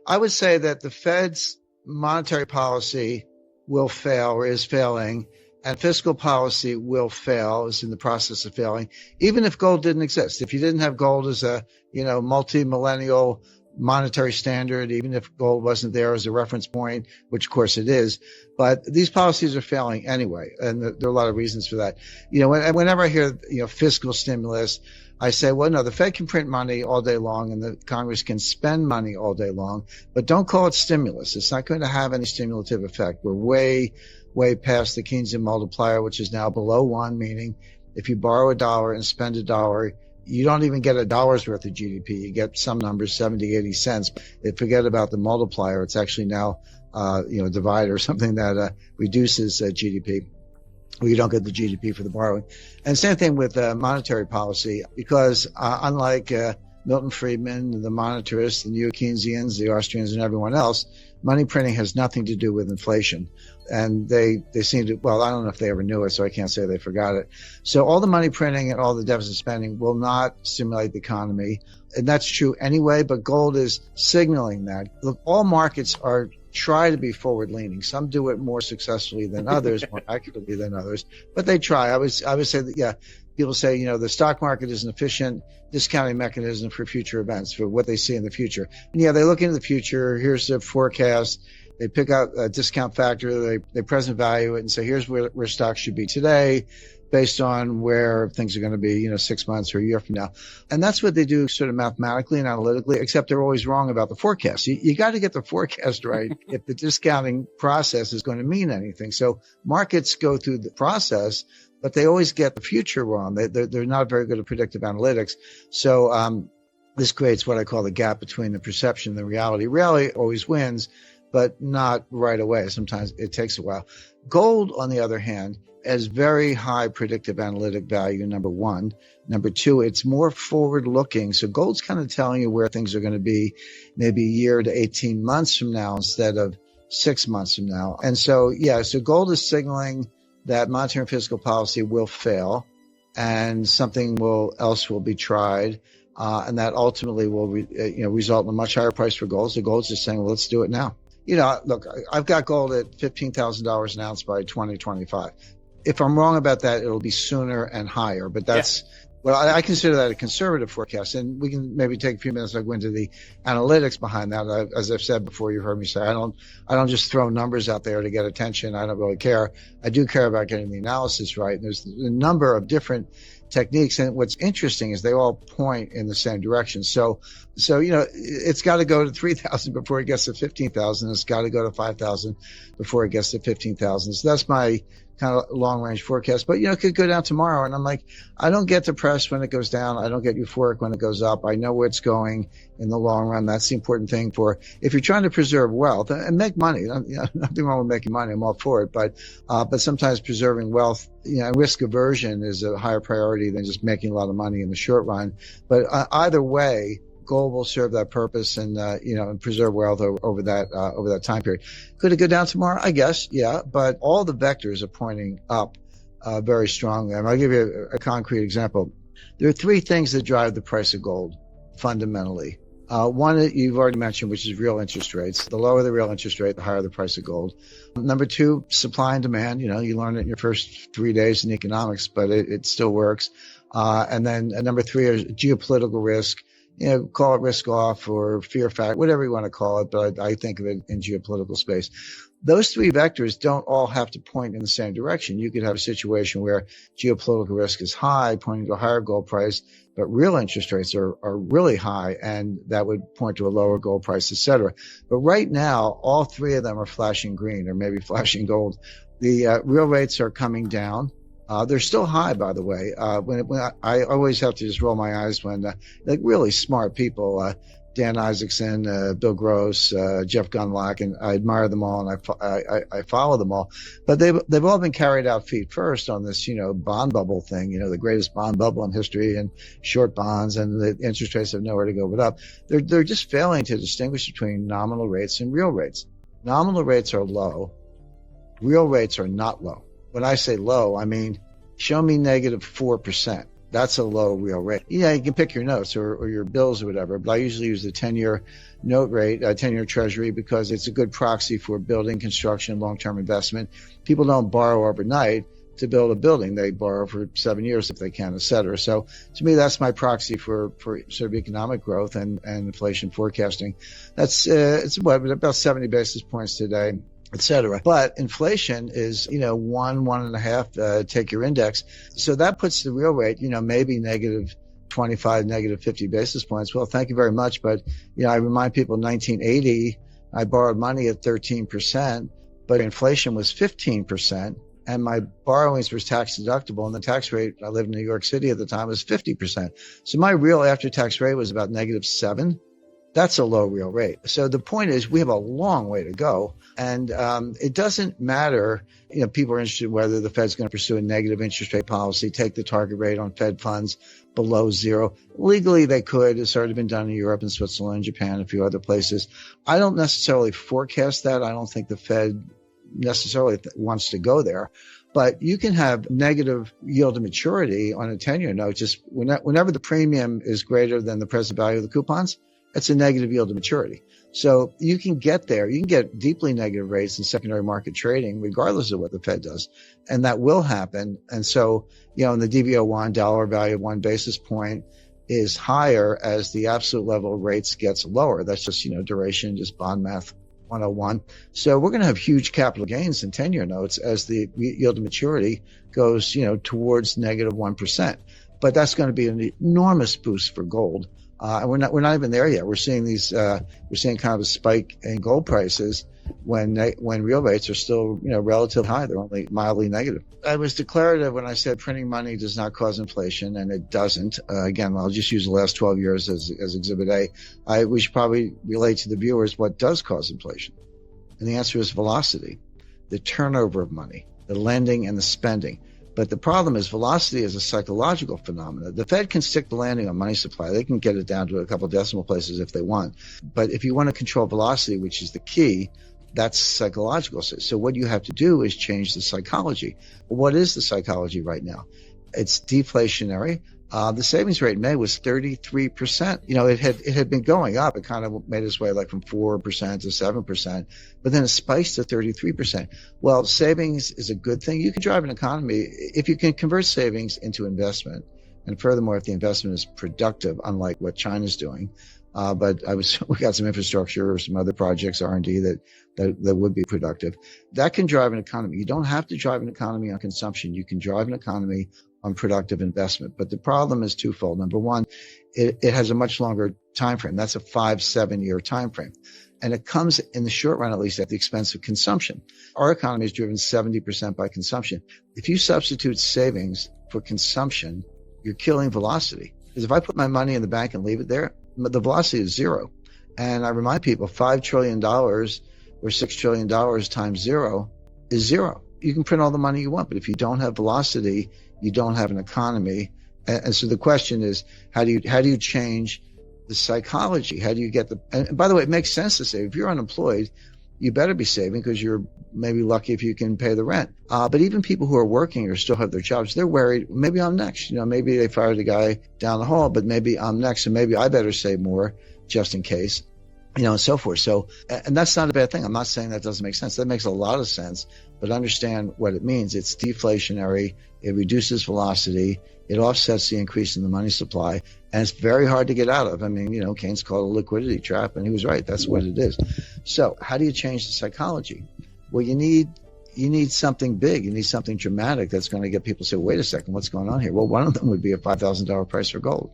I would say that the Fed's monetary policy will fail or is failing, and fiscal policy will fail, is in the process of failing, even if gold didn't exist. If you didn't have gold as a, multi-millennial monetary standard, even if gold wasn't there as a reference point, which of course it is, but these policies are failing anyway. And there are a lot of reasons for that. Whenever I hear, fiscal stimulus, I say, well, no, the Fed can print money all day long and the Congress can spend money all day long, but don't call it stimulus. It's not going to have any stimulative effect. We're way past the Keynesian multiplier, which is now below 1, meaning if you borrow $1 and spend $1, you don't even get $1 worth of GDP. You get some numbers, 70, 80 cents. Forget about the multiplier. It's actually now, a divider, something that reduces GDP. Well, you don't get the GDP for the borrowing. And same thing with monetary policy, because unlike Milton Friedman, the monetarists, the neo-Keynesians, the Austrians, and everyone else, money printing has nothing to do with inflation. And they seem to, well, I don't know if they ever knew it, so I can't say they forgot it. So all the money printing and all the deficit spending will not stimulate the economy. And that's true anyway, but gold is signaling that. Look, all markets try to be forward-leaning. Some do it more successfully than others, more accurately than others, but they try. I would say that, yeah, people say, the stock market is an efficient discounting mechanism for future events, for what they see in the future. And yeah, they look into the future. Here's the forecast. They pick out a discount factor. They present value it and say, here's where stocks should be today, based on where things are going to be, 6 months or a year from now. And that's what they do sort of mathematically and analytically, except they're always wrong about the forecast. You got to get the forecast right if the discounting process is going to mean anything. So markets go through the process, but they always get the future wrong. They're not very good at predictive analytics. So this creates what I call the gap between the perception and the reality. Reality always wins, but not right away. Sometimes it takes a while. Gold, on the other hand, has very high predictive analytic value, number one. Number two, it's more forward-looking. So gold's kind of telling you where things are going to be maybe a year to 18 months from now instead of 6 months from now. And so, so gold is signaling that monetary and fiscal policy will fail and something else will be tried. And that ultimately will result in a much higher price for gold. So gold's just saying, well, let's do it now. Look, I've got gold at $15,000 an ounce by 2025. If I'm wrong about that, it'll be sooner and higher. But that's, well, I consider that a conservative forecast. And we can maybe take a few minutes to go into the analytics behind that. As I've said before, you've heard me say, I don't just throw numbers out there to get attention. I don't really care. I do care about getting the analysis right. And there's a number of different techniques. And what's interesting is they all point in the same direction. So, it's got to go to 3,000 before it gets to 15,000. It's got to go to 5,000 before it gets to 15,000. So that's my kind of long range forecast, but it could go down tomorrow. And I'm like, I don't get depressed when it goes down. I don't get euphoric when it goes up. I know where it's going in the long run. That's the important thing if you're trying to preserve wealth and make money. Nothing wrong with making money. I'm all for it. But sometimes preserving wealth, risk aversion is a higher priority than just making a lot of money in the short run. But either way, gold will serve that purpose and preserve wealth over that time period. Could it go down tomorrow? I guess, yeah. But all the vectors are pointing up very strongly. And I'll give you a concrete example. There are three things that drive the price of gold fundamentally. One that you've already mentioned, which is real interest rates. The lower the real interest rate, the higher the price of gold. Number two, supply and demand. You learn it in your first 3 days in economics, but it still works. And then number three is geopolitical risk. Call it risk off or fear factor, whatever you want to call it, but I think of it in geopolitical space. Those three vectors don't all have to point in the same direction. You could have a situation where geopolitical risk is high, pointing to a higher gold price, but real interest rates are really high, and that would point to a lower gold price, et cetera. But right now, all three of them are flashing green or maybe flashing gold. The real rates are coming down. They're still high, by the way. When I always have to just roll my eyes when really smart people, Dan Isaacson, Bill Gross, Jeff Gundlach, and I admire them all and I follow them all. But they've all been carried out feet first on this, bond bubble thing, the greatest bond bubble in history, and short bonds, and the interest rates have nowhere to go but up. They're just failing to distinguish between nominal rates and real rates. Nominal rates are low. Real rates are not low. When I say low, I mean, show me negative 4%. That's a low real rate. Yeah, you can pick your notes or your bills or whatever, but I usually use the 10-year note rate, 10-year treasury, because it's a good proxy for building, construction, long-term investment. People don't borrow overnight to build a building. They borrow for 7 years if they can, et cetera. So to me, that's my proxy for sort of economic growth and inflation forecasting. That's, it's about 70 basis points today, et cetera. But inflation is, 1.5, take your index. So that puts the real rate, maybe negative 25, negative 50 basis points. Well, thank you very much. But, I remind people in 1980, I borrowed money at 13%, but inflation was 15%. And my borrowings were tax deductible, and the tax rate, I lived in New York City at the time, was 50%. So my real after-tax rate was about -7. That's a low real rate. So the point is, we have a long way to go. And it doesn't matter, people are interested in whether the Fed's going to pursue a negative interest rate policy, take the target rate on Fed funds below zero. Legally, they could. It's already been done in Europe and Switzerland, Japan, a few other places. I don't necessarily forecast that. I don't think the Fed necessarily wants to go there, but you can have negative yield to maturity on a 10-year note. Just whenever the premium is greater than the present value of the coupons, it's a negative yield to maturity. So you can get there. You can get deeply negative rates in secondary market trading, regardless of what the Fed does. And that will happen. And so, in the DV01, dollar value of 1 basis point is higher as the absolute level of rates gets lower. That's just, duration, just bond math 101. So we're going to have huge capital gains in 10-year notes as the yield to maturity goes, towards negative 1%. But that's going to be an enormous boost for gold. And we're not even there yet. We're seeing kind of a spike in gold prices when real rates are still, relatively high. They're only mildly negative. I was declarative when I said printing money does not cause inflation, and it doesn't. Again, I'll just use the last 12 years as Exhibit A. We should probably relate to the viewers what does cause inflation. And the answer is velocity, the turnover of money, the lending and the spending. But the problem is velocity is a psychological phenomenon. The Fed can stick the landing on money supply. They can get it down to a couple of decimal places if they want. But if you want to control velocity, which is the key, that's psychological. So what you have to do is change the psychology. What is the psychology right now? It's deflationary. The savings rate in May was 33%. It had been going up. It kind of made its way like from 4% to 7%, but then it spikes to 33%. Well, savings is a good thing. You can drive an economy if you can convert savings into investment. And furthermore, if the investment is productive, unlike what China's doing. But we got some infrastructure or some other projects, R&D that would be productive. That can drive an economy. You don't have to drive an economy on consumption. You can drive an economy on productive investment. But the problem is twofold. Number one, it has a much longer time frame. That's a 5-7 year time frame. And it comes in the short run, at least, at the expense of consumption. Our economy is driven 70% by consumption. If you substitute savings for consumption, you're killing velocity. Because if I put my money in the bank and leave it there, the velocity is zero. And I remind people, $5 trillion or $6 trillion times zero is zero. You can print all the money you want, but if you don't have velocity, you don't have an economy. And so the question is, how do you change the psychology? How do you get and by the way, it makes sense to say if you're unemployed, you better be saving because you're maybe lucky if you can pay the rent. But even people who are working or still have their jobs, they're worried, maybe I'm next. Maybe they fired a guy down the hall, but maybe I'm next. And maybe I better save more just in case, and so forth. So, and that's not a bad thing. I'm not saying that doesn't make sense. That makes a lot of sense, but understand what it means. It's deflationary. It reduces velocity. It offsets the increase in the money supply, and it's very hard to get out of. I mean, Keynes called it a liquidity trap, and he was right. That's what it is. So how do you change the psychology? Well, you need something big. You need something dramatic that's going to get people to say, wait a second, what's going on here? Well, one of them would be a $5,000 price for gold.